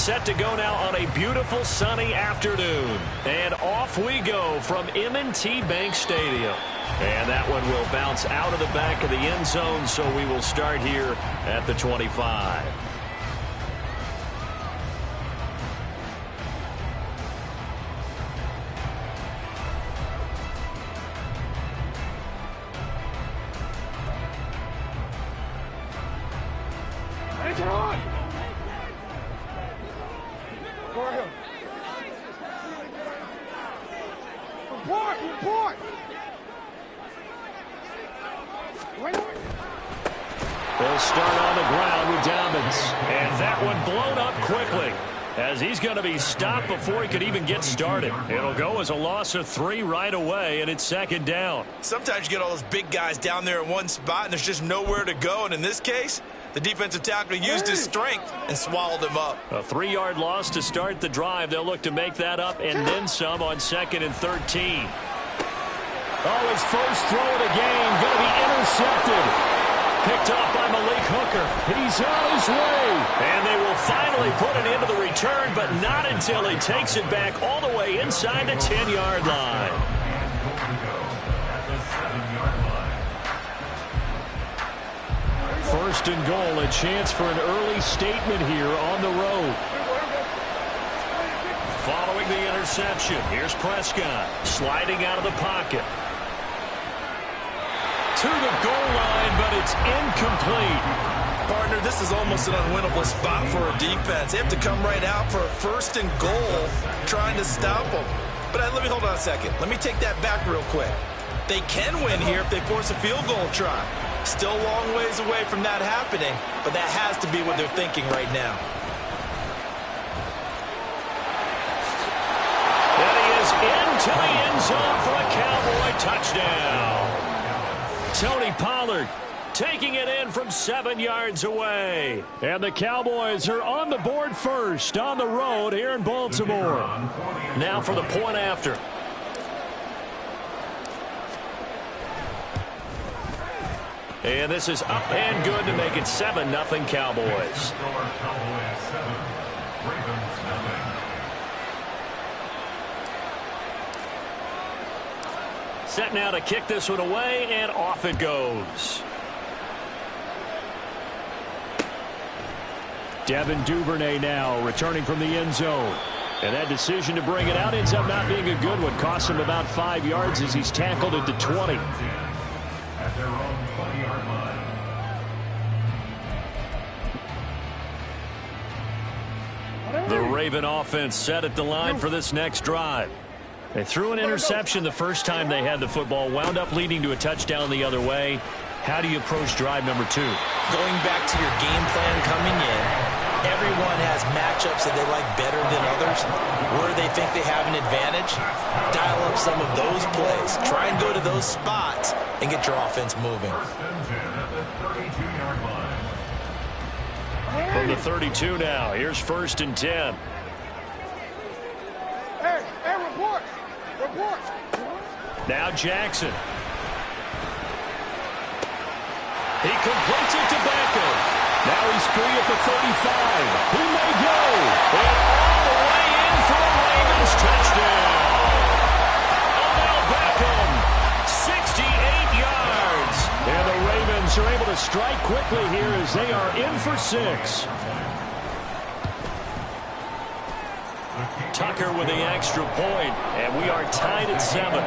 set to go now on a beautiful sunny afternoon. And off we go from M&T Bank Stadium. And that one will bounce out of the back of the end zone, so we will start here at the 25. They'll start on the ground with Dobbins. And that one blown up quickly, as he's going to be stopped before he could even get started. It'll go as a loss of 3 right away, and it's second down. Sometimes you get all those big guys down there in one spot, and there's just nowhere to go. And in this case, the defensive tackle used his strength and swallowed him up. A 3-yard loss to start the drive. They'll look to make that up and then some on 2nd and 13. Oh, his first throw of the game going to be intercepted. Picked off by Malik Hooker. He's on his way. And they will finally put an end to the return, but not until he takes it back all the way inside the 10-yard line. First and goal, a chance for an early statement here on the road. Following the interception, here's Prescott sliding out of the pocket. To the goal line, but it's incomplete. Partner, this is almost an unwinnable spot for a defense. They have to come right out for a first and goal, trying to stop them. But let me hold on a second. Let me take that back real quick. They can win here if they force a field goal try. Still a long ways away from that happening, but that has to be what they're thinking right now. And he is into the end zone for a Cowboy touchdown. Tony Pollard taking it in from 7 yards away. And the Cowboys are on the board first on the road here in Baltimore. Now for the point after. And this is up and good to make it 7-0 Cowboys. Set now to kick this one away, and off it goes. Devin Duvernay now returning from the end zone. And that decision to bring it out ends up not being a good one. Cost him about 5 yards as he's tackled at the 20. At their own 20-yard line. The Raven offense set at the line for this next drive. They threw an interception the first time they had the football, wound up leading to a touchdown the other way. How do you approach drive number 2? Going back to your game plan coming in, everyone has matchups that they like better than others. Where they think they have an advantage, dial up some of those plays. Try and go to those spots and get your offense moving. From the 32 now, here's 1st and 10. Hey, report! Report! Now Jackson. He completes it to Beckham. Now he's free at the 35. He may go. And all the way in for a Ravens touchdown. Odell Beckham, 68 yards. And the Ravens are able to strike quickly here as they are in for 6. Tucker with the extra point, and we are tied at 7.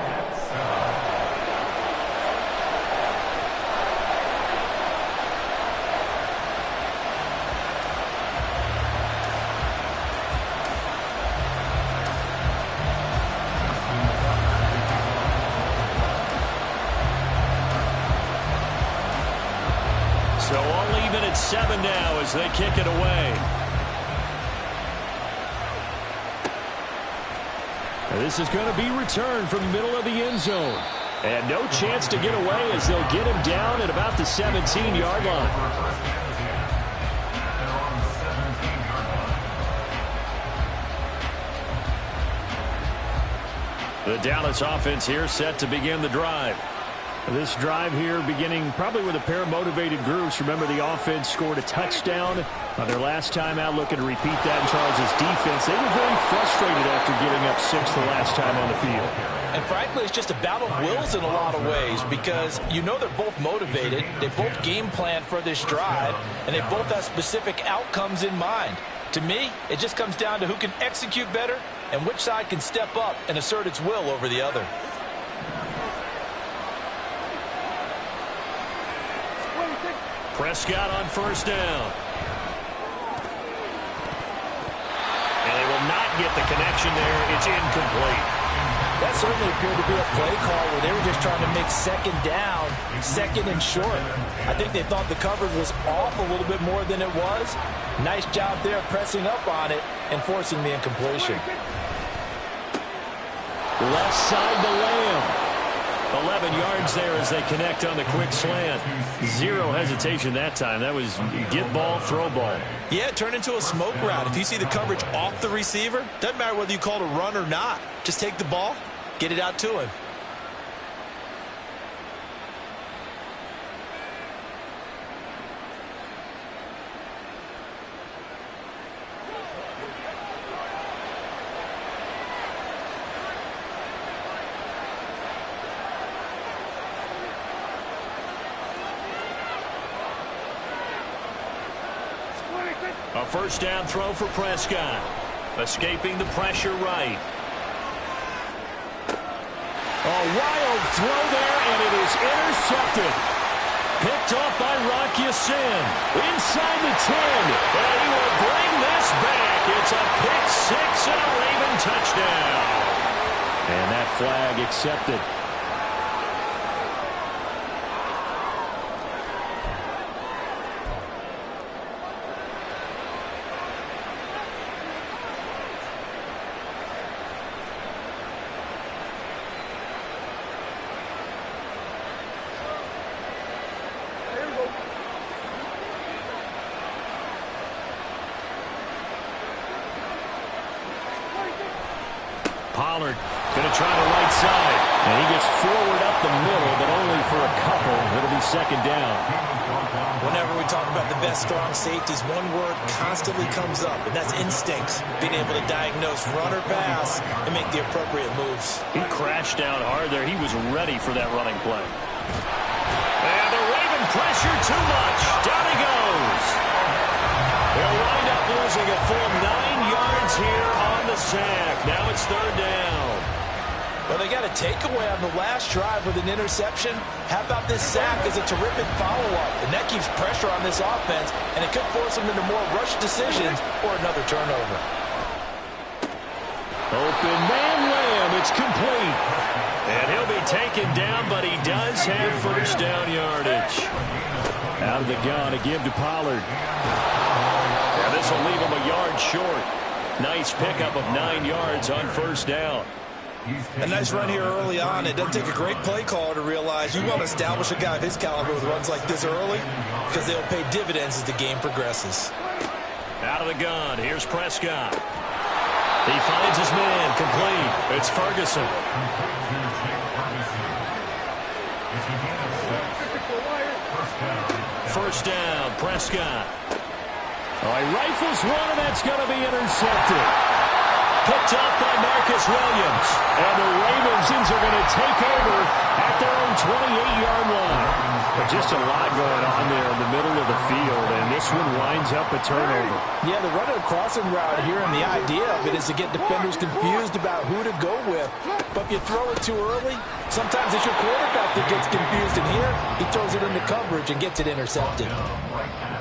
So all even at 7 now as they kick it away. This is going to be returned from the middle of the end zone. And no chance to get away as they'll get him down at about the 17-yard line. The Dallas offense here set to begin the drive. This drive here beginning probably with a pair of motivated groups. Remember, the offense scored a touchdown on their last time out, looking to repeat that in Charles' defense. They were very frustrated after giving up 6 the last time on the field. And frankly, it's just a battle of wills in a lot of ways because you know they're both motivated. They both game plan for this drive, and they both have specific outcomes in mind. To me, it just comes down to who can execute better and which side can step up and assert its will over the other. Prescott on first down. And they will not get the connection there. It's incomplete. That certainly appeared to be a play call where they were just trying to make second down, second and short. I think they thought the coverage was off a little bit more than it was. Nice job there pressing up on it and forcing the incompletion. Left side to Lamb. 11 yards there as they connect on the quick slant. Zero hesitation that time. That was get ball, throw ball. Yeah, it turned into a smoke route. If you see the coverage off the receiver, doesn't matter whether you call it a run or not. Just take the ball, get it out to him. A first down throw for Prescott. Escaping the pressure right. A wild throw there, and it is intercepted. Picked off by Rock Ya-Sin. Inside the 10. And he will bring this back. It's a pick six and a Raven touchdown. And that flag accepted. Pollard going to try the right side. And he gets forward up the middle, but only for a couple. It'll be second down. Whenever we talk about the best strong safeties, one word constantly comes up, and that's instincts. Being able to diagnose run or pass and make the appropriate moves. He crashed down hard there. He was ready for that running play. And the Raven pressure too much. Down he goes. They'll wind up losing a full 9 yards here on the sack. Now it's third down. Well, they got a takeaway on the last drive with an interception. How about this sack as a terrific follow-up? And that keeps pressure on this offense, and it could force them into more rush decisions or another turnover. Open man Lamb. It's complete. And he'll be taken down, but he does have first down yardage. Out of the gun to give to Pollard. And this will leave him a yard short. Nice pickup of 9 yards on first down. A nice run here early on. It doesn't take a great play caller to realize you want to establish a guy of his caliber with runs like this early because they'll pay dividends as the game progresses. Out of the gun. Here's Prescott. He finds his man. Complete. It's Ferguson. First down. Prescott. Oh, he rifles one, and that's going to be intercepted. Picked up by Marcus Williams. And the Ravens are going to take over at their own 28-yard line. But just a lot going on there in the middle of the field, and this one winds up a turnover. Yeah, they're running a crossing route here, and the idea of it is to get defenders confused about who to go with. But if you throw it too early, sometimes it's your quarterback that gets confused, and here he throws it into coverage and gets it intercepted.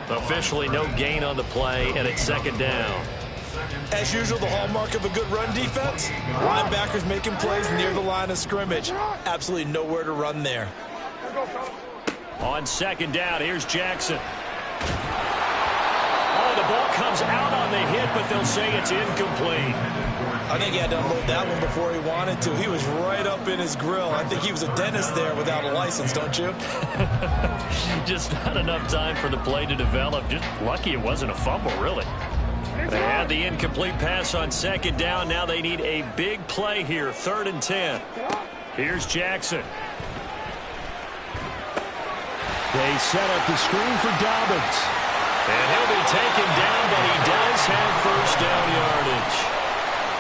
Officially no gain on the play, and it's second down. As usual, the hallmark of a good run defense, linebackers making plays near the line of scrimmage. Absolutely nowhere to run there. On second down, here's Jackson. Oh, the ball comes out on the hit, but they'll say it's incomplete. I think he had to unload that one before he wanted to. He was right up in his grill. I think he was a dentist there without a license, don't you? Just not enough time for the play to develop. Just lucky it wasn't a fumble, really. They had the incomplete pass on second down. Now they need a big play here, 3rd and 10. Here's Jackson. They set up the screen for Dobbins. And he'll be taken down, but he does have first down yardage.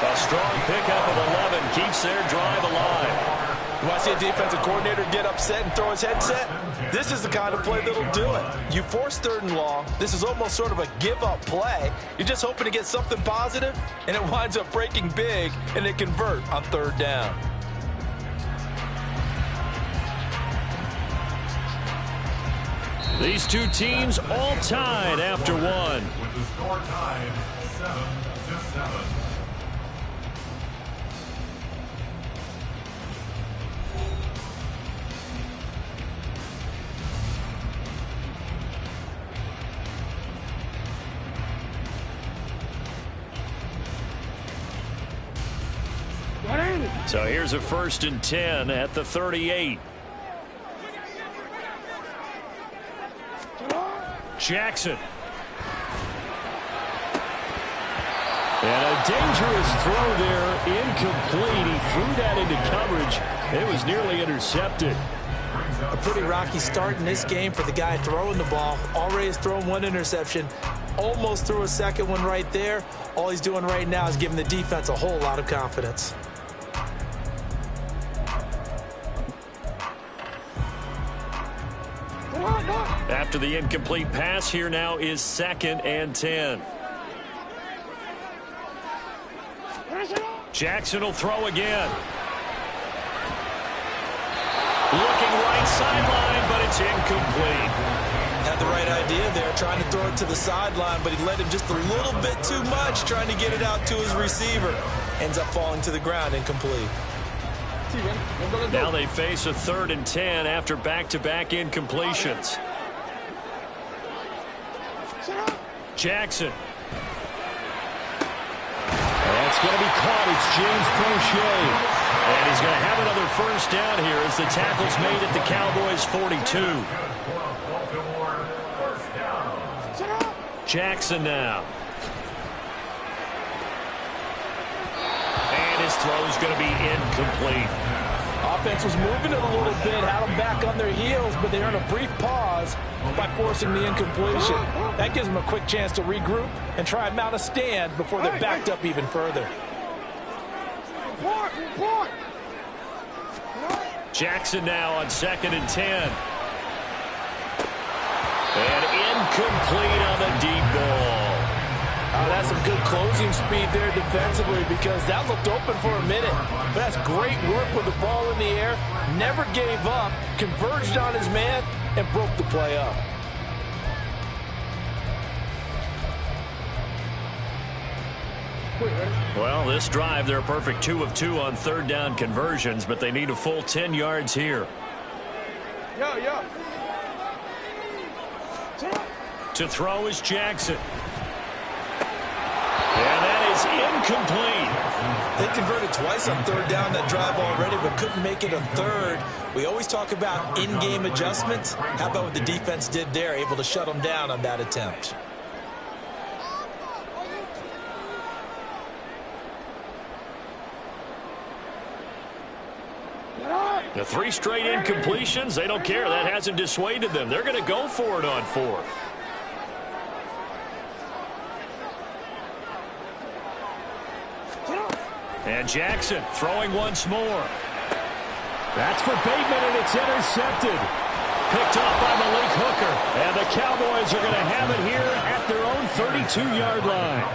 A strong pickup of 11 keeps their drive alive. You want to see a defensive coordinator get upset and throw his headset? This is the kind of play that'll do it. You force 3rd and long. This is almost sort of a give-up play. You're just hoping to get something positive, and it winds up breaking big, and they convert on 3rd down. These two teams all tied after one. With the score tied 7-7. So here's a 1st and 10 at the 38. Jackson. And a dangerous throw there, incomplete. He threw that into coverage. It was nearly intercepted. A pretty rocky start in this game for the guy throwing the ball. Already has thrown 1 interception. Almost threw a 2nd one right there. All he's doing right now is giving the defense a whole lot of confidence. After the incomplete pass, here now is 2nd and 10. Jackson will throw again. Looking right sideline, but it's incomplete. Had the right idea there, trying to throw it to the sideline, but he led him just a little bit too much, trying to get it out to his receiver. Ends up falling to the ground, incomplete. Now they face a 3rd and 10 after back-to-back incompletions. Jackson. That's going to be caught. It's James Prochet. And he's going to have another first down here as the tackle's made at the Cowboys' 42. Jackson now. And his throw's going to be incomplete. Offense was moving it a little bit, had them back on their heels, but they earned a brief pause by forcing the incompletion. That gives them a quick chance to regroup and try and mount a stand before they're backed up even further. Jackson now on 2nd and 10. And incomplete on the deep ball. That's some good closing speed there defensively because that looked open for a minute. But that's great work with the ball in the air. Never gave up, converged on his man, and broke the play up. Well, this drive, they're a perfect 2 of 2 on 3rd down conversions, but they need a full 10 yards here. To throw is Jackson. And that is incomplete. They converted twice on 3rd down that drive already, but couldn't make it a 3rd. We always talk about in-game adjustments. How about what the defense did there, able to shut them down on that attempt? The 3 straight incompletions, they don't care. That hasn't dissuaded them. They're going to go for it on 4th. And Jackson throwing once more. That's for Bateman, and it's intercepted. Picked off by Malik Hooker. And the Cowboys are going to have it here at their own 32-yard line.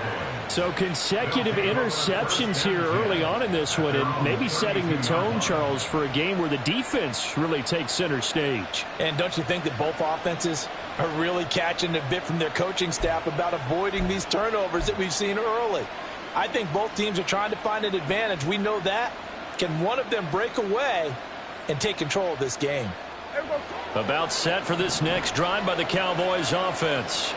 So consecutive interceptions here early on in this one, and maybe setting the tone, Charles, for a game where the defense really takes center stage. And don't you think that both offenses are really catching a bit from their coaching staff about avoiding these turnovers that we've seen early? I think both teams are trying to find an advantage. We know that. Can one of them break away and take control of this game? About set for this next drive by the Cowboys offense.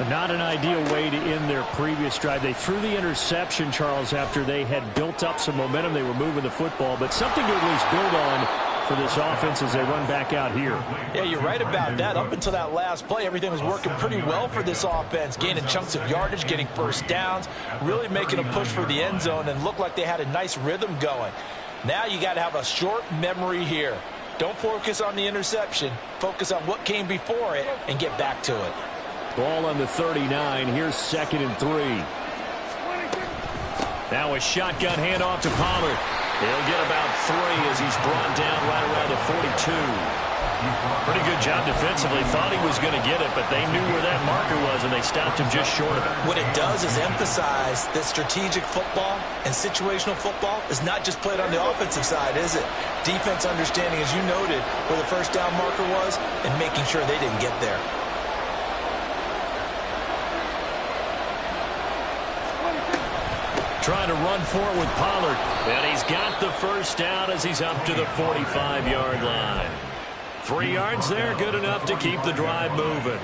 Not an ideal way to end their previous drive. They threw the interception, Charles, after they had built up some momentum. They were moving the football, but something to at least build on for this offense as they run back out here. Yeah, you're right about that. Up until that last play, everything was working pretty well for this offense, gaining chunks of yardage, getting first downs, really making a push for the end zone, and looked like they had a nice rhythm going. Now you got to have a short memory here. Don't focus on the interception. Focus on what came before it and get back to it. Ball on the 39. Here's 2nd and 3. Now a shotgun handoff to Pollard. He'll get about 3 as he's brought down right around the 42. Pretty good job defensively. Thought he was going to get it, but they knew where that marker was, and they stopped him just short of it. What it does is emphasize that strategic football and situational football is not just played on the offensive side, is it? Defense understanding, as you noted, where the first down marker was and making sure they didn't get there. Trying to run for it with Pollard. And he's got the first down as he's up to the 45-yard line. 3 yards there, good enough to keep the drive moving.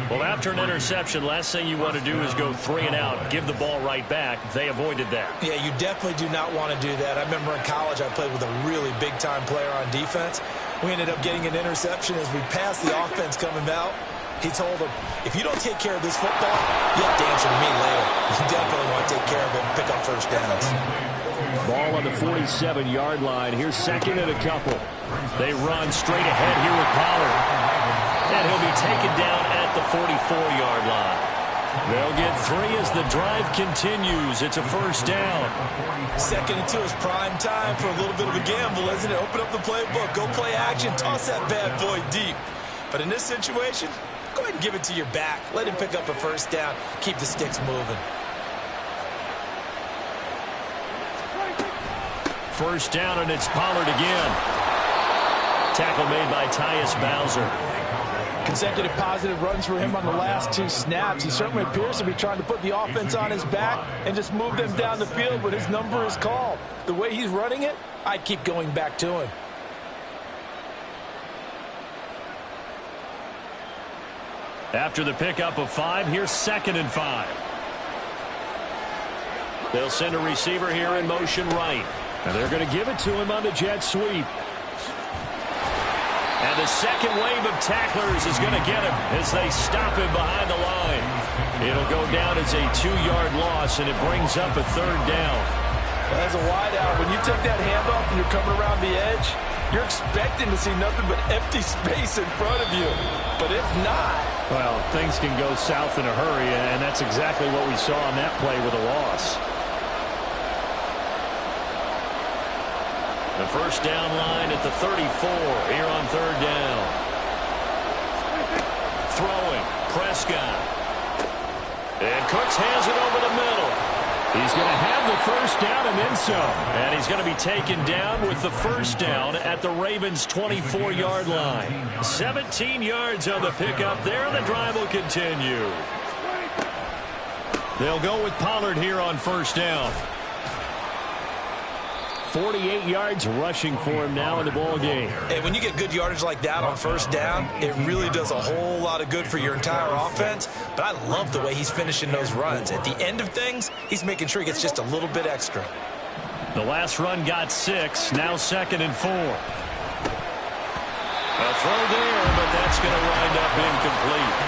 Well, after an interception, last thing you want to do is go 3 and out, give the ball right back. They avoided that. Yeah, you definitely do not want to do that. I remember in college I played with a really big-time player on defense. We ended up getting an interception as we passed the offense coming out. He told him, if you don't take care of this football, you have to answer to me later. You definitely want to take care of it and pick up first downs. Ball on the 47-yard line. Here's 2nd and a couple. They run straight ahead here with Pollard. And he'll be taken down at the 44-yard line. They'll get 3 as the drive continues. It's a first down. 2nd and 2 is prime time for a little bit of a gamble, isn't it? Open up the playbook, go play action, toss that bad boy deep. But in this situation, go ahead and give it to your back. Let him pick up a first down. Keep the sticks moving. First down, and it's Pollard again. Tackle made by Tyus Bowser. Consecutive positive runs for him on the last 2 snaps. He certainly appears to be trying to put the offense on his back and just move them down the field when his number is called. The way he's running it, I'd keep going back to him. After the pickup of 5, here's 2nd and 5. They'll send a receiver here in motion right. And they're going to give it to him on the jet sweep. And the second wave of tacklers is going to get him as they stop him behind the line. It'll go down as a 2-yard loss, and it brings up a 3rd down. As a wideout, when you take that handoff and you're coming around the edge, you're expecting to see nothing but empty space in front of you. But if not... Well, things can go south in a hurry, and that's exactly what we saw on that play with a loss. The first down line at the 34 here on 3rd down. Throwing, Prescott. And Cooks has it over the middle. He's going to have the first down and then some. And he's going to be taken down with the first down at the Ravens' 24-yard line. 17 yards on the pickup there, and the drive will continue. They'll go with Pollard here on first down. 48 yards rushing for him now in the ball game. And when you get good yardage like that on first down, it really does a whole lot of good for your entire offense. But I love the way he's finishing those runs. At the end of things, he's making sure he gets just a little bit extra. The last run got 6, now 2nd and 4. A throw there, but that's going to wind up incomplete.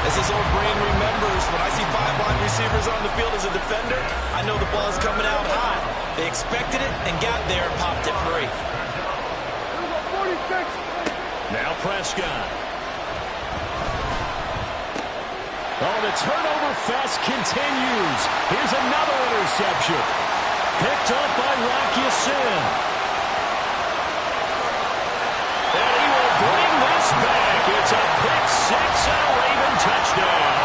As his old brain remembers, when I see 5 wide receivers on the field as a defender, I know the ball's coming out high. They expected it and got there and popped it free. Now Prescott. Oh, the turnover fest continues. Here's another interception. Picked up by Rocky Sin. And he will bring this back. It's a pick 6 and a Raven touchdown.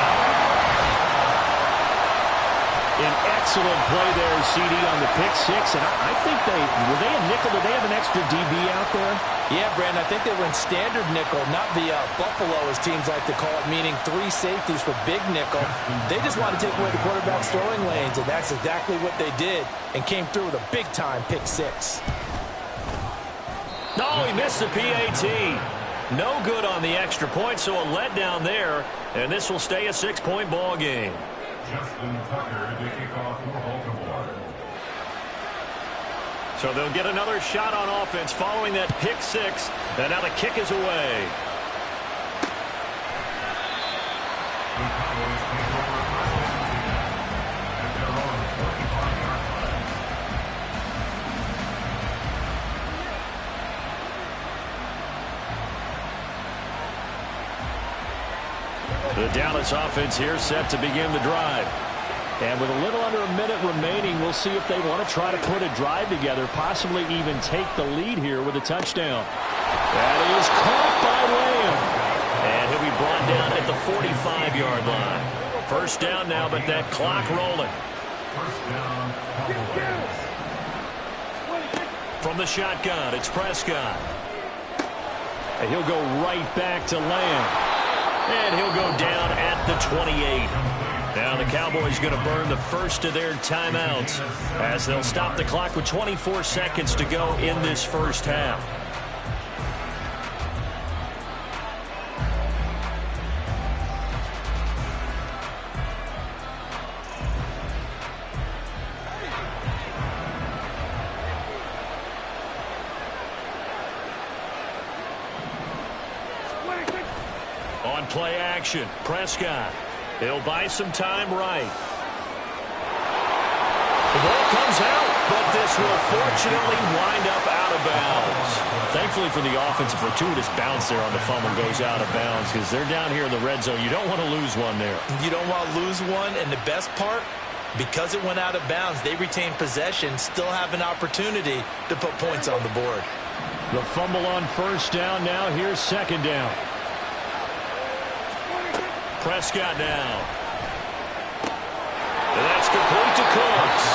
An excellent play there, CD, on the pick 6. And I think were they a nickel? Did they have an extra DB out there? Yeah, Brandon, I think they were in standard nickel, not the Buffalo, as teams like to call it, meaning 3 safeties for big nickel. They just want to take away the quarterback's throwing lanes, and that's exactly what they did, and came through with a big-time pick 6. No, he missed the PAT. No good on the extra point, so a letdown there, and this will stay a 6-point ball game. Justin Tucker to kick off for Baltimore. So they'll get another shot on offense following that pick 6, and now the kick is away. The Cowboys take over first and 10 at their own 45-yard line. The Dallas offense here set to begin the drive. And with a little under a minute remaining, we'll see if they want to try to put a drive together, possibly even take the lead here with a touchdown. That is caught by Lamb. And he'll be brought down at the 45-yard line. First down now, but that clock rolling. From the shotgun, it's Prescott. And he'll go right back to Lamb. And he'll go down at the 28. Now the Cowboys going to burn the first of their timeouts as they'll stop the clock with 24 seconds to go in this first half. On play action, Prescott. He'll buy some time right. The ball comes out, but this will fortunately wind up out of bounds. Thankfully for the offense, a fortuitous bounce there on the fumble goes out of bounds because they're down here in the red zone. You don't want to lose one there. You don't want to lose one, and the best part, because it went out of bounds, they retain possession, still have an opportunity to put points on the board. The fumble on first down. Now here's second down. Prescott now. And that's complete to Cooks.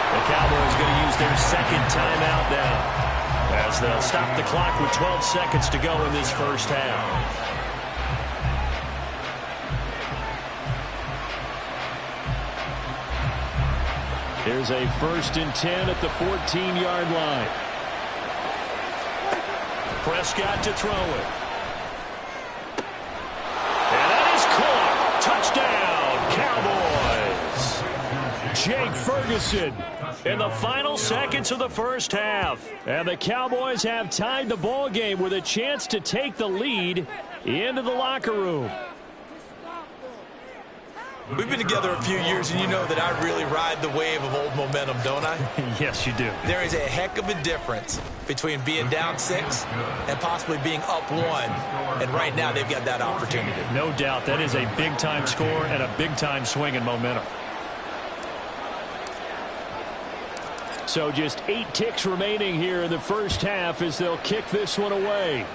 The Cowboys going to use their second timeout now as they'll stop the clock with 12 seconds to go in this first half. Here's a 1st and 10 at the 14-yard line. Prescott to throw it. Touchdown, Cowboys. Jake Ferguson In the final seconds of the first half. And the Cowboys have tied the ball game with a chance to take the lead into the locker room. We've been together a few years, and you know that I really ride the wave of old momentum, don't I? Yes, you do. There is a heck of a difference between being down 6 and possibly being up 1. And right now, they've got that opportunity. No doubt. That is a big-time score and a big-time swing in momentum. So just 8 ticks remaining here in the first half as they'll kick this one away.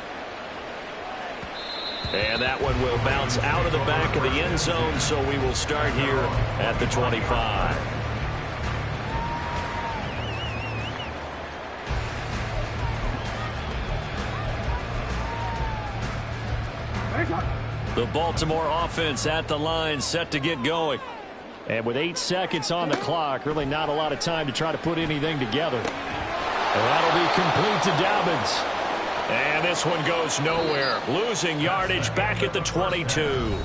And that one will bounce out of the back of the end zone, so we will start here at the 25. The Baltimore offense at the line, set to get going. And with 8 seconds on the clock, really not a lot of time to try to put anything together. And that'll be complete to Dobbins. And this one goes nowhere. Losing yardage back at the 22.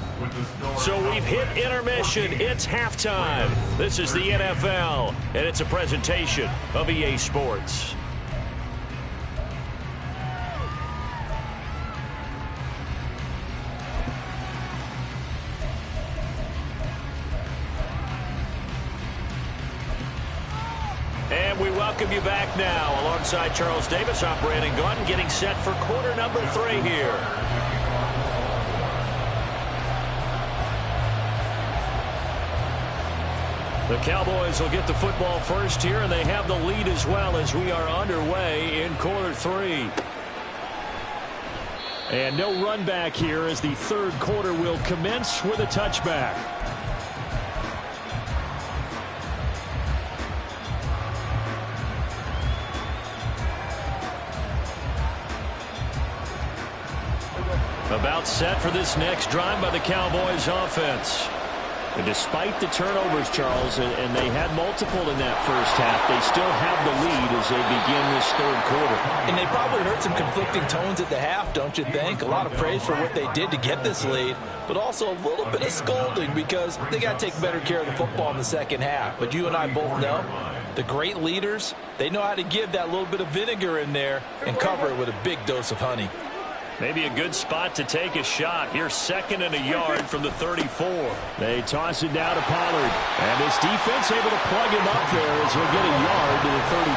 So we've hit intermission. It's halftime. This is the NFL, and it's a presentation of EA Sports. And we welcome you back now. Alongside Charles Davis, I'm Brandon Gaudin, getting set for quarter number 3 here. The Cowboys will get the football first here, and they have the lead as well as we are underway in quarter 3. And no run back here as the third quarter will commence with a touchback. About set for this next drive by the Cowboys offense. And despite the turnovers, Charles, and they had multiple in that first half, they still have the lead as they begin this third quarter. And they probably heard some conflicting tones at the half, don't you think? A lot of praise for what they did to get this lead, but also a little bit of scolding because they got to take better care of the football in the second half. But you and I both know the great leaders, they know how to give that little bit of vinegar in there and cover it with a big dose of honey. Maybe a good spot to take a shot. Here's 2nd and a yard from the 34. They toss it down to Pollard. And this defense able to plug him up there as he'll get a yard to the 35.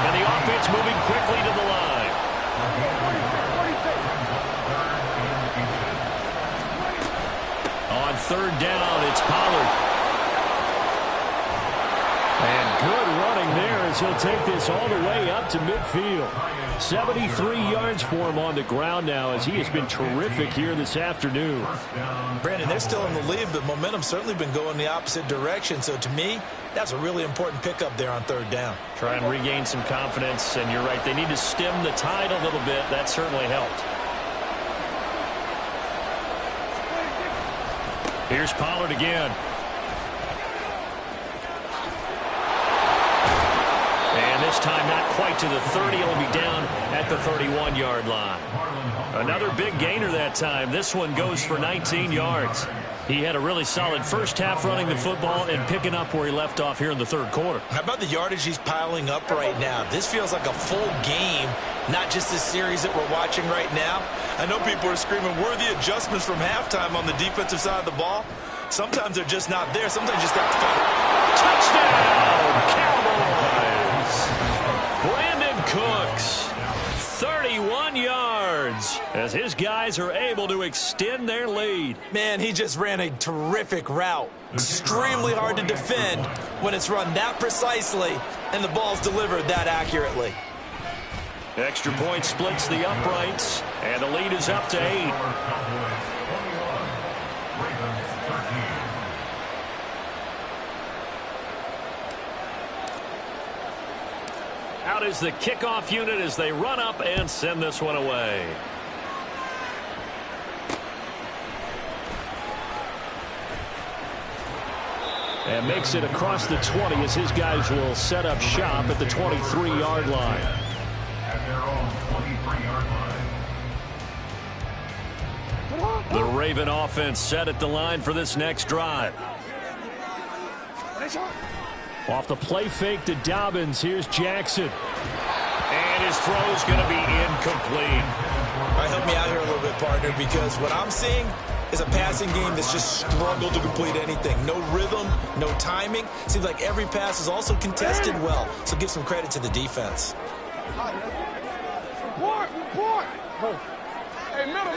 And the offense moving quickly to the line. third down. It's Pollard. And good running there as he'll take this all the way up to midfield. 73 yards for him on the ground now as he has been terrific here this afternoon. Brandon, they're still in the lead, but momentum's certainly been going the opposite direction. So to me, that's a really important pickup there on third down. Try and regain some confidence, and you're right, they need to stem the tide a little bit. That certainly helped. Here's Pollard again. And this time not quite to the 30. It'll be down at the 31-yard line. Another big gainer that time. This one goes for 19 yards. He had a really solid first half running the football and picking up where he left off here in the third quarter. How about the yardage he's piling up right now? This feels like a full game, not just this series that we're watching right now. I know people are screaming, worthy adjustments from halftime on the defensive side of the ball. Sometimes they're just not there. Sometimes you just got to fight. Touchdown, Cowboys! Brandon Cooks, 31 yards, as his guys are able to extend their lead. Man, he just ran a terrific route. Extremely hard to defend when it's run that precisely and the ball's delivered that accurately. Extra point splits the uprights, and the lead is up to 8. Out is the kickoff unit as they run up and send this one away. And makes it across the 20 as his guys will set up shop at the 23-yard line. At their own 23-yard line. The Raven offense set at the line for this next drive. Off the play fake to Dobbins, here's Jackson. And his throw's going to be incomplete. All right, help me out here a little bit, partner, because what I'm seeing is a passing game that's just struggled to complete anything. No rhythm, no timing. Seems like every pass is also contested well, so give some credit to the defense. Report! Hey, middle!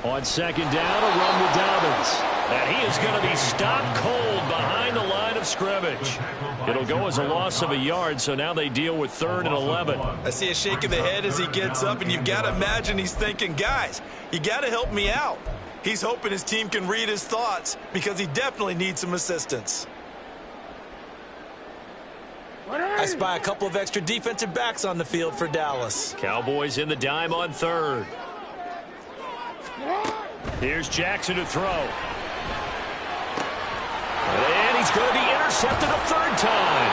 On second down, a run with Dobbins. And he is going to be stopped cold behind the line of scrimmage. It'll go as a loss of a yard, so now they deal with 3rd and 11. I see a shake of the head as he gets up, and you've got to imagine he's thinking, guys, you got to help me out. He's hoping his team can read his thoughts because he definitely needs some assistance. I spy a couple of extra defensive backs on the field for Dallas. Cowboys in the dime on 3rd. Here's Jackson to throw. And he's going to be intercepted a 3rd time.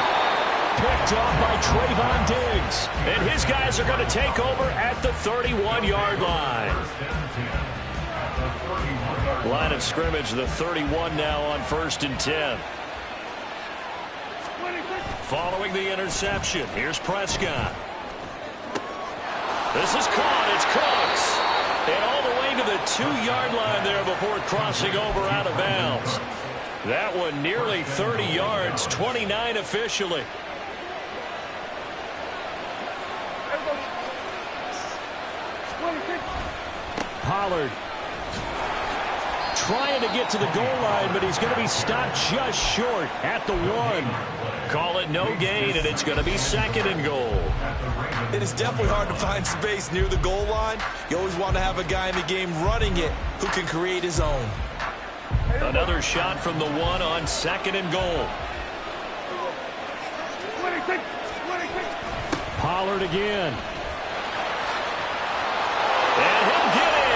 Picked off by Trayvon Diggs. And his guys are going to take over at the 31-yard line. Line of scrimmage, the 31 now on 1st and 10. Following the interception, here's Prescott. This is caught. It's Cooks. And all the way to the 2-yard line there before crossing over out of bounds. That one nearly 30 yards, 29 officially. Pollard trying to get to the goal line, but he's going to be stopped just short at the 1. Call it no gain, and it's going to be 2nd and goal. It is definitely hard to find space near the goal line. You always want to have a guy in the game running it who can create his own. Another shot from the 1 on 2nd and goal. Pollard again. And he'll get in.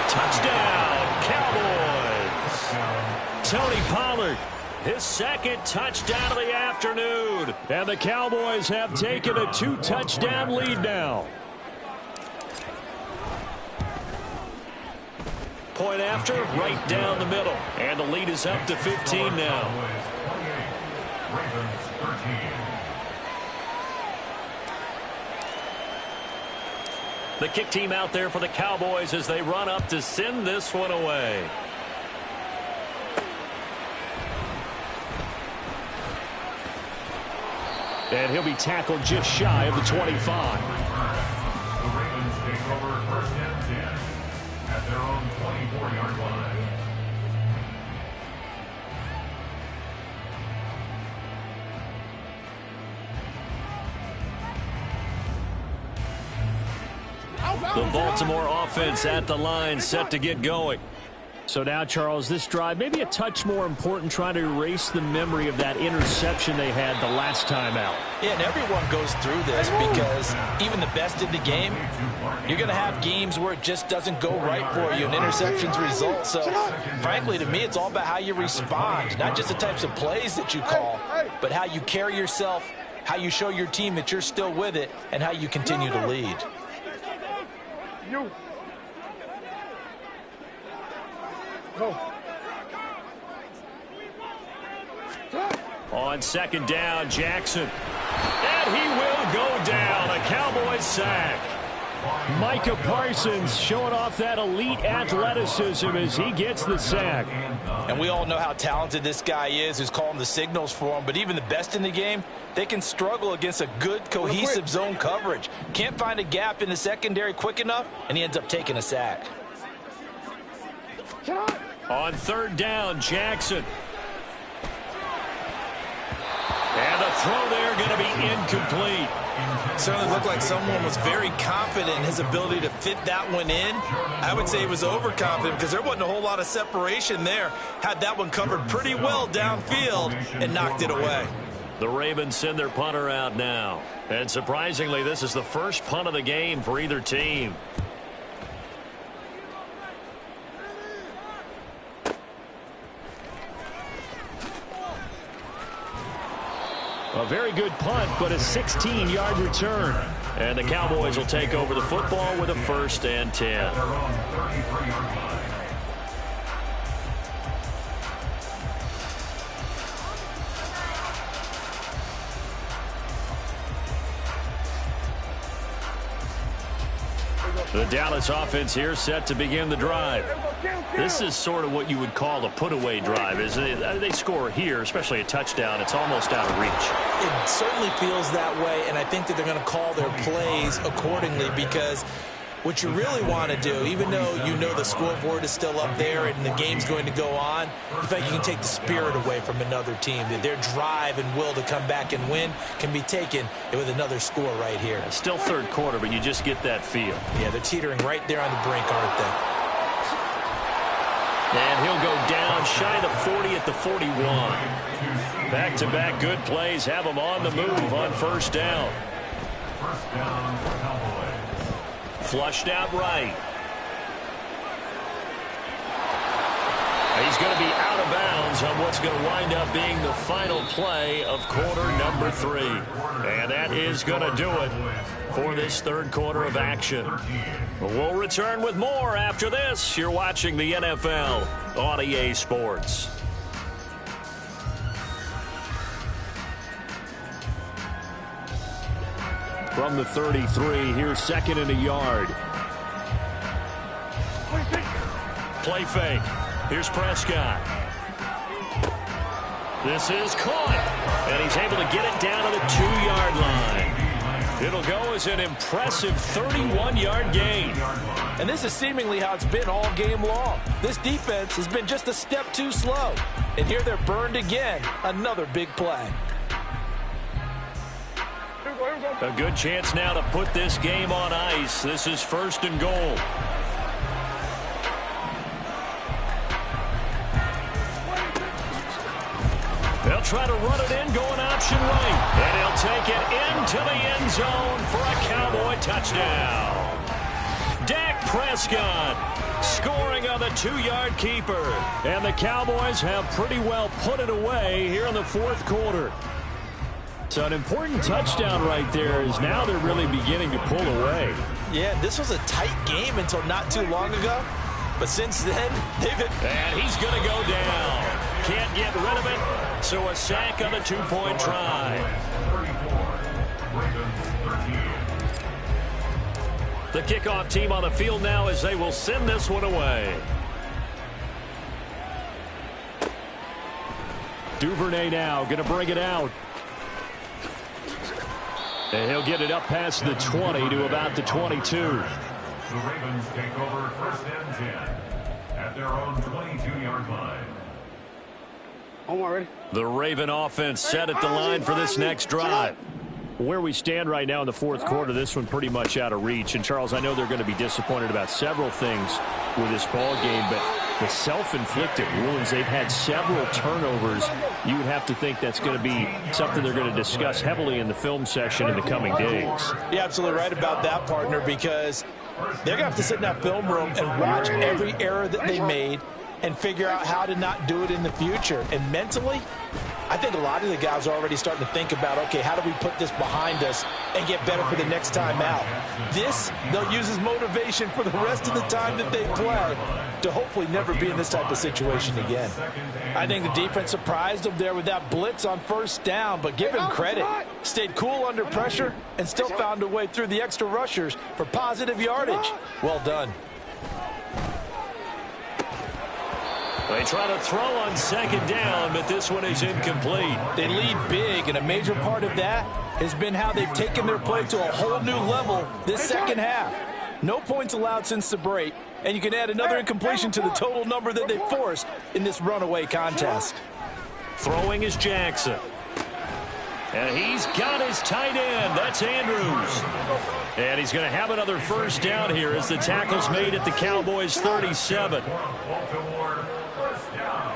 Touchdown, Cowboys. Tony Pollard, his 2nd touchdown of the afternoon. And the Cowboys have taken a 2-touchdown lead now. Point after, right down the middle. And the lead is up to 15 now. Ravens 13. The kick team out there for the Cowboys as they run up to send this one away. And he'll be tackled just shy of the 25. The Ravens take over 1st and 10 at their The Baltimore offense at the line, set to get going. So now, Charles, this drive maybe a touch more important, trying to erase the memory of that interception they had the last time out. Yeah, and everyone goes through this because even the best in the game, you're going to have games where it just doesn't go right for you, and interceptions result. So, frankly, to me, it's all about how you respond, not just the types of plays that you call, but how you carry yourself, how you show your team that you're still with it, and how you continue to lead. Go. On second down, Jackson. And he will go down. A Cowboys sack. Micah Parsons showing off that elite athleticism as he gets the sack. And we all know how talented this guy is who's calling the signals for him, but even the best in the game, they can struggle against a good, cohesive zone coverage. Can't find a gap in the secondary quick enough, and he ends up taking a sack. On third down, Jackson. And the throw there going to be incomplete. Certainly looked like someone was very confident in his ability to fit that one in. I would say he was overconfident because there wasn't a whole lot of separation there. Had that one covered pretty well downfield and knocked it away. The Ravens send their punter out now. And surprisingly, this is the first punt of the game for either team. A very good punt, but a 16-yard return. And the Cowboys will take over the football with a 1st and 10. The Dallas offense here set to begin the drive. This is sort of what you would call a put-away drive, isn't it? They score here, especially a touchdown. It's almost out of reach. It certainly feels that way, and I think that they're going to call their plays accordingly because what you really want to do, even though you know the scoreboard is still up there and the game's going to go on, you think you can take the spirit away from another team. That their drive and will to come back and win can be taken with another score right here. It's still third quarter, but you just get that feel. Yeah, they're teetering right there on the brink, aren't they? And he'll go down shy of the 40 at the 41. Back-to-back good plays have him on the move on first down. First down, Cowboys. Flushed out right. He's going to be out of bounds on what's going to wind up being the final play of quarter number 3. And that is going to do it for this third quarter of action. We'll return with more after this. You're watching the NFL on EA Sports. From the 33, here's 2nd and a yard. Play fake. Here's Prescott. This is caught. And he's able to get it down to the 2-yard line. It'll go as an impressive 31-yard gain. And this is seemingly how it's been all game long. This defense has been just a step too slow. And here they're burned again. Another big play. A good chance now to put this game on ice. This is 1st and goal. They'll try to run it in, going option right. And he'll take it into the end zone for a Cowboy touchdown. Dak Prescott scoring on the 2-yard keeper. And the Cowboys have pretty well put it away here in the 4th quarter. So an important touchdown right there is now they're really beginning to pull away. Yeah, this was a tight game until not too long ago. But since then, they've been... And he's going to go down. Can't get rid of it. So a sack on the 2-point try. The kickoff team on the field now as they will send this one away. Duvernay now going to bring it out. And he'll get it up past the 20 to about the 22. The Ravens take over 1st and 10 at their own 22-yard line. I'm ready. The Raven offense set at the line for this next drive. Where we stand right now in the fourth quarter, this one pretty much out of reach. And, Charles, I know they're going to be disappointed about several things with this ball game, but the self-inflicted wounds, they've had several turnovers. You would have to think that's going to be something they're going to discuss heavily in the film session in the coming days. You're absolutely right about that, partner, because they're going to have to sit in that film room and watch every error that they made and figure out how to not do it in the future. And mentally, I think a lot of the guys are already starting to think about, okay, how do we put this behind us and get better for the next time out? This, they'll use as motivation for the rest of the time that they play to hopefully never be in this type of situation again. I think the defense surprised them there with that blitz on first down, but give him credit. Stayed cool under pressure and still found a way through the extra rushers for positive yardage. Well done. They try to throw on second down, but this one is incomplete. They lead big, and a major part of that has been how they've taken their play to a whole new level this second half. No points allowed since the break, and you can add another incompletion to the total number that they forced in this runaway contest. Throwing is Jackson. And he's got his tight end. That's Andrews. And he's going to have another first down here as the tackle's made at the Cowboys' 37. First down.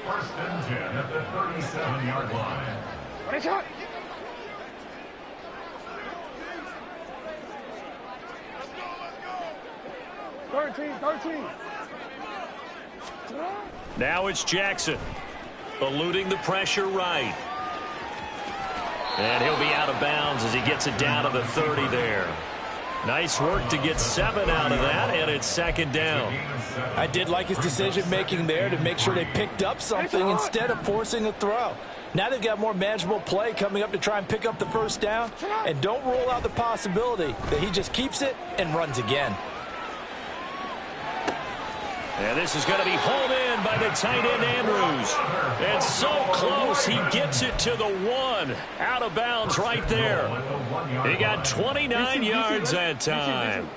First and 10 at the 37-yard line. Nice shot. Let's go. 13. Now it's Jackson. Eluding the pressure right. And he'll be out of bounds as he gets it down to the 30 there. Nice work to get 7 out of that, and it's second down. I did like his decision-making there to make sure they picked up something instead of forcing a throw. Now they've got more manageable play coming up to try and pick up the first down, and don't rule out the possibility that he just keeps it and runs again. And this is going to be hauled in by the tight end, Andrews. And so close, he gets it to the 1. Out of bounds right there. He got 29 yards that time.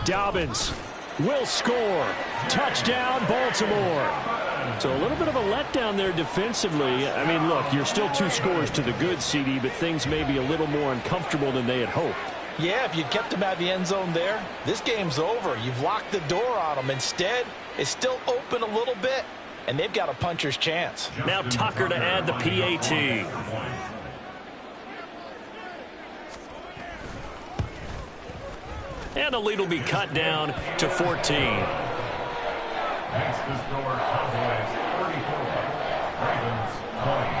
Dobbins will score. Touchdown, Baltimore. So a little bit of a letdown there defensively. I mean, look, you're still 2 scores to the good, CD, but things may be a little more uncomfortable than they had hoped. Yeah, if you kept him out of the end zone there, this game's over. You've locked the door on him. Instead, it's still open a little bit, and they've got a puncher's chance. Now Tucker to add the PAT. And the lead will be cut down to 14. Next to score, Cowboys 34, Ravens 20.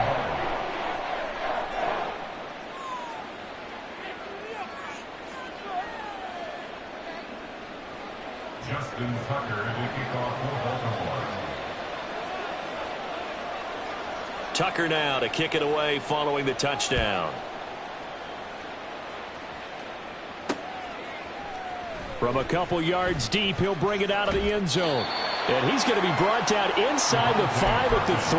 Justin Tucker to kick off for Baltimore. Tucker now to kick it away following the touchdown. From a couple yards deep, he'll bring it out of the end zone. And he's going to be brought down inside the 5 at the 3.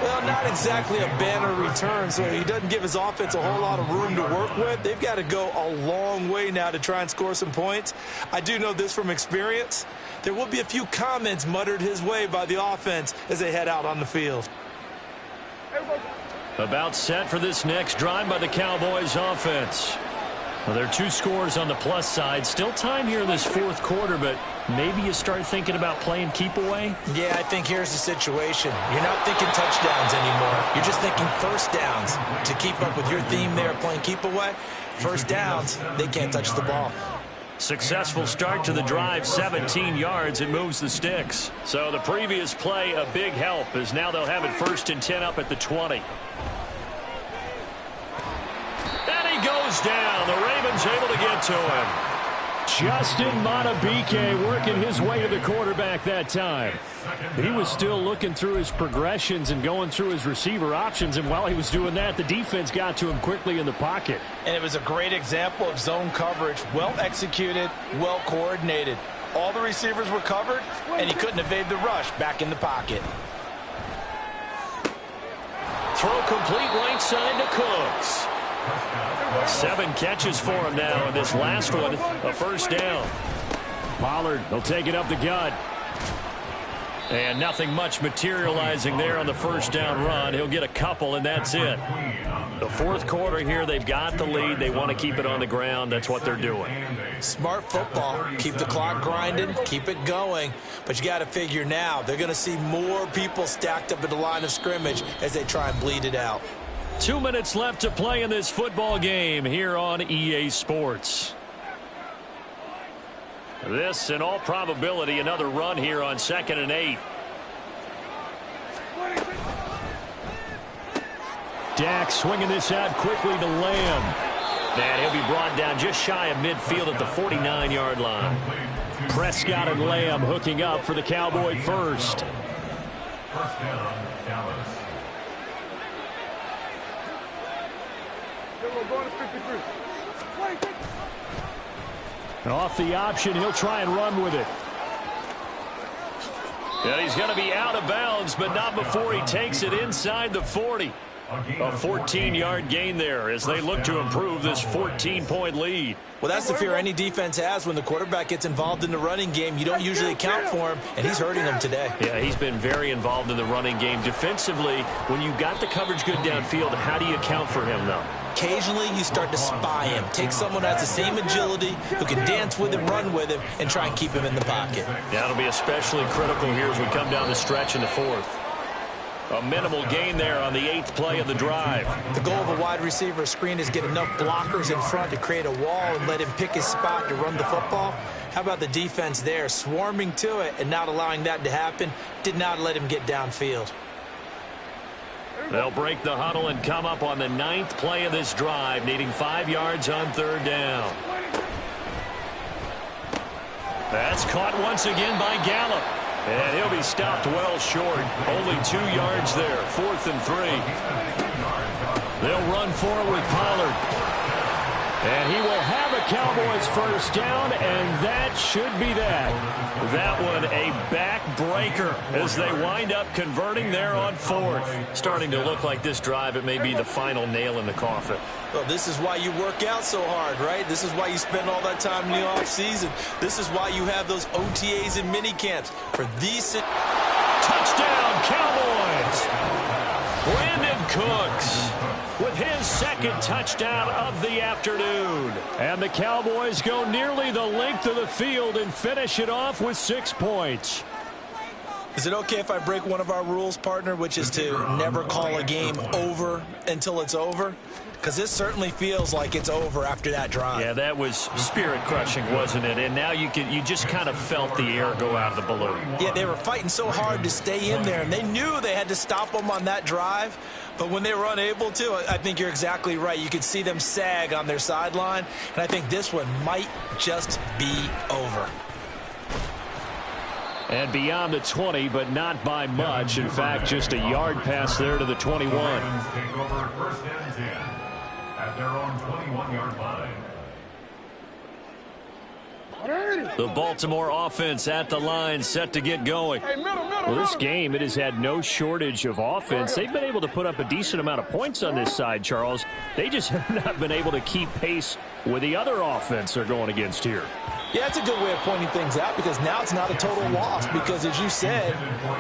Well, not exactly a banner return, so he doesn't give his offense a whole lot of room to work with. They've got to go a long way now to try and score some points. I do know this from experience. There will be a few comments muttered his way by the offense as they head out on the field. About set for this next drive by the Cowboys offense. Well, there are 2 scores on the plus side. Still time here in this fourth quarter, but maybe you start thinking about playing keep away? Yeah, I think here's the situation. You're not thinking touchdowns anymore. You're just thinking first downs. To keep up with your theme there, playing keep away, first downs, they can't touch the ball. Successful start to the drive, 17 yards, and moves the sticks. So the previous play, a big help, as now they'll have it 1st and 10 up at the 20. Goes down. The Ravens able to get to him. Justin Madubuike working his way to the quarterback that time. He was still looking through his progressions and going through his receiver options, and while he was doing that, the defense got to him quickly in the pocket. And it was a great example of zone coverage. Well executed, well coordinated. All the receivers were covered, and he couldn't evade the rush back in the pocket. Throw complete right side to Cooks. 7 catches for him now, and this last one, a first down. Pollard will take it up the gut. And nothing much materializing there on the first down run. He'll get a couple, and that's it. The fourth quarter here, they've got the lead. They want to keep it on the ground. That's what they're doing. Smart football. Keep the clock grinding. Keep it going. But you got to figure now, they're going to see more people stacked up at the line of scrimmage as they try and bleed it out. 2 minutes left to play in this football game here on EA Sports. This, in all probability, another run here on 2nd and 8. Dak swinging this out quickly to Lamb. And he'll be brought down just shy of midfield at the 49-yard line. Prescott and Lamb hooking up for the Cowboy first. First down, Dallas. And off the option, he'll try and run with it. And he's going to be out of bounds, but not before he takes it inside the 40. A 14-yard gain there as they look to improve this 14-point lead. Well, that's the fear any defense has when the quarterback gets involved in the running game. You don't usually account for him, and he's hurting them today. Yeah, he's been very involved in the running game. Defensively, when you got the coverage good downfield, how do you account for him, though? Occasionally, you start to spy him. Take someone who has the same agility, who can dance with him, run with him, and try and keep him in the pocket. That'll be especially critical here as we come down the stretch in the fourth. A minimal gain there on the 8th play of the drive. The goal of a wide receiver screen is get enough blockers in front to create a wall and let him pick his spot to run the football. How about the defense there, swarming to it and not allowing that to happen? Did not let him get downfield. They'll break the huddle and come up on the 9th play of this drive, needing 5 yards on 3rd down. That's caught once again by Gallup. And he'll be stopped well short. Only 2 yards there. 4th and 3. They'll run for it with Pollard. And he will have a Cowboys first down, and that should be that. That one a backbreaker as they wind up converting there on 4th. Starting to look like this drive, it may be the final nail in the coffin. Well, this is why you work out so hard, right? This is why you spend all that time in the offseason. This is why you have those OTAs and mini camps. For these... Touchdown, Cowboys! Brandon Cooks with his second touchdown of the afternoon. And the Cowboys go nearly the length of the field and finish it off with 6 points. Is it okay if I break one of our rules, partner, which is to never call a game over until it's over? Because this certainly feels like it's over after that drive. Yeah, that was spirit-crushing, wasn't it? And now you just kind of felt the air go out of the balloon. Yeah, they were fighting so hard to stay in there, and they knew they had to stop them on that drive. But when they were unable to, I think you're exactly right. You could see them sag on their sideline, and I think this one might just be over. And beyond the 20, but not by much. In fact, just a yard pass there to the 21. Take over first and 10 at their own 21-yard line. The Baltimore offense at the line, set to get going. Well, this game, it has had no shortage of offense. They've been able to put up a decent amount of points on this side, Charles. They just have not been able to keep pace with the other offense they're going against here. Yeah, it's a good way of pointing things out because now it's not a total loss because, as you said,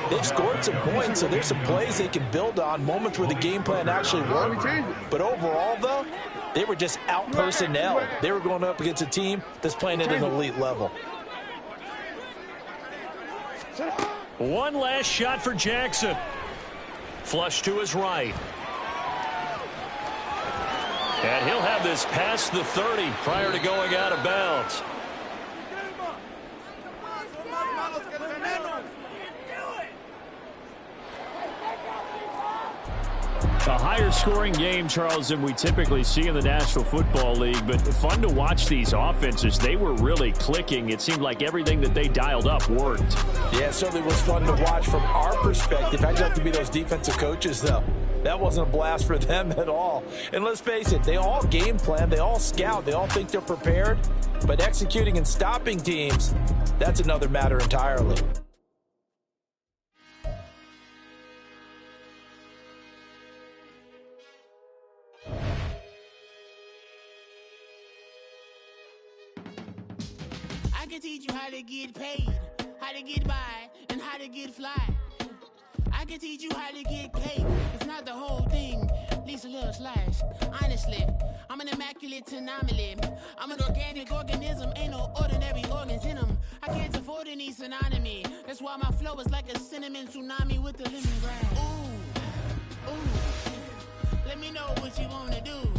they've scored some points, so there's some plays they can build on, moments where the game plan actually worked. But overall, though, they were just out-personnel. They were going up against a team that's playing at an elite level. One last shot for Jackson. Flush to his right. And he'll have this past the 30 prior to going out of bounds. A higher scoring game, Charles, than we typically see in the National Football League, but fun to watch these offenses. They were really clicking. It seemed like everything that they dialed up worked. Yeah, it certainly was fun to watch from our perspective. I'd like to be those defensive coaches, though. That wasn't a blast for them at all. And let's face it, they all game plan, they all scout, they all think they're prepared, but executing and stopping teams, that's another matter entirely. I can teach you how to get paid, how to get by, and how to get fly. I can teach you how to get cake. It's not the whole thing, at least a little slice. Honestly, I'm an immaculate anomaly. I'm an organic organism, ain't no ordinary organs in them. I can't afford any synonymy. That's why my flow is like a cinnamon tsunami with the lemongrass. Ooh, ooh. Let me know what you wanna do.